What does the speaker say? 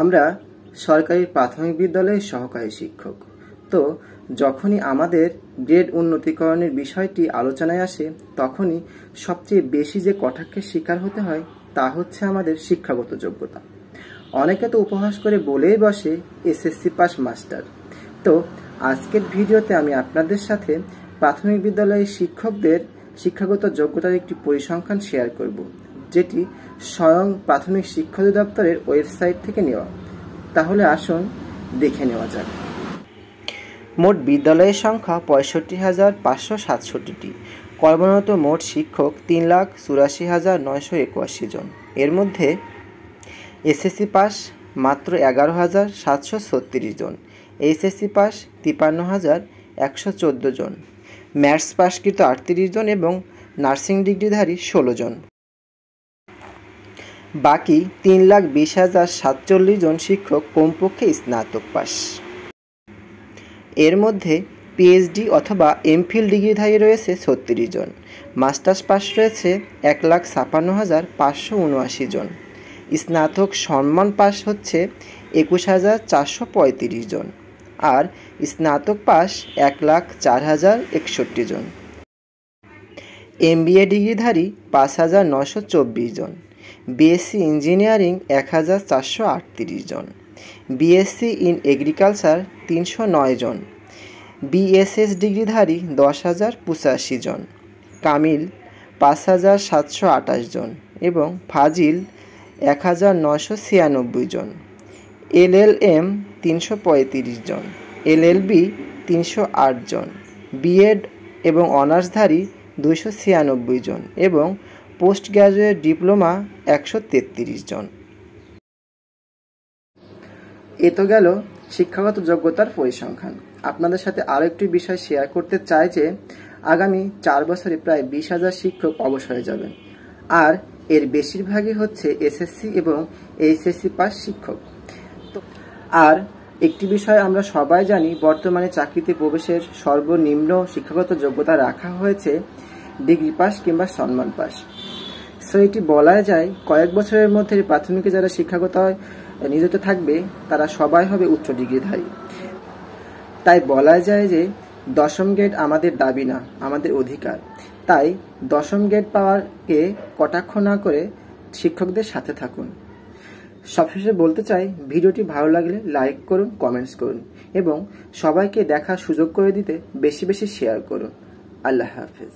আমরা সরকারি প্রাথমিক বিদ্যালয়ের সহকারী শিক্ষক। তো যখনই আমাদের গ্রেড উন্নতিকরণের বিষয়টি আলোচনায় আসে, তখনই সবচেয়ে বেশি যে কটাক্ষের শিকার হতে হয় তা হচ্ছে আমাদের শিক্ষাগত যোগ্যতা। অনেকে তো উপহাস করে বলেই বসে এসএসসি পাস মাস্টার। তো আজকের ভিডিওতে আমি আপনাদের সাথে প্রাথমিক বিদ্যালয়ের শিক্ষকদের শিক্ষাগত যোগ্যতার একটি পরিসংখ্যান শেয়ার করব, যেটি স্বয়ং প্রাথমিক শিক্ষা অধিদপ্তরের ওয়েবসাইট থেকে নেওয়া। তাহলে আসুন দেখে নেওয়া যাক। মোট বিদ্যালয়ের সংখ্যা 65,567টি। কর্মরত মোট শিক্ষক 3,84,981 জন। এর মধ্যে এসএসসি পাস মাত্র 11,736 জন, এইচএসসি পাস 53,114 জন, ম্যাথস পাসকৃত 38 জন এবং নার্সিং ডিগ্রিধারী 16 জন। বাকি 3,20,047 জন শিক্ষক কমপক্ষে স্নাতক পাস। এর মধ্যে পিএইচডি অথবা এমফিল ডিগ্রিধারী রয়েছে 36 জন, মাস্টার্স পাস রয়েছে 1,56,579 জন, স্নাতক সম্মান পাস হচ্ছে 21,435 জন, আর স্নাতক পাস 1,04,061 জন। এমবিএ ডিগ্রিধারী 5,924 জন, বিএসসি ইঞ্জিনিয়ারিং 1,438 জন, বিএসসি ইন এগ্রিকালচার 309 জন, বিএসএস ডিগ্রিধারী 10,085 জন, কামিল 5,728 জন এবং ফাজিল 1,996 জন, এলএলএম 335 জন, এলএলবি 308 জন, বিএড এবং অনার্সধারী 296 জন এবং পোস্ট গ্র্যাজুয়েট ডিপ্লোমা 133 জন। এ তো গেল শিক্ষাগত যোগ্যতার পরিসংখ্যান। আপনাদের সাথে আরও একটি বিষয় শেয়ার করতে চাই যে আগামী 4 বছরে প্রায় 20,000 শিক্ষক অবসরে যাবেন, আর এর বেশিরভাগই হচ্ছে এসএসসি এবং এইচএসসি পাস শিক্ষক। আর একটি বিষয় আমরা সবাই জানি, বর্তমানে চাকরিতে প্রবেশের সর্বনিম্ন শিক্ষাগত যোগ্যতা রাখা হয়েছে ডিগ্রি পাস কিংবা সম্মান পাস। সো এটি বলা যায় কয়েক বছরের মধ্যে প্রাথমিকে যারা শিক্ষকতায় নিয়োজিত থাকবে তারা সবাই হবে উচ্চ ডিগ্রিধারী। তাই বলা যায় যে 10ম গ্রেড আমাদের দাবি না, আমাদের অধিকার। তাই 10ম গ্রেড পাওয়ারকে কটাক্ষ না করে শিক্ষকদের সাথে থাকুন। সবশেষে বলতে চাই, ভিডিওটি ভালো লাগলে লাইক করুন, কমেন্টস করুন এবং সবাইকে দেখার সুযোগ করে দিতে বেশি বেশি শেয়ার করুন। আল্লাহ হাফেজ।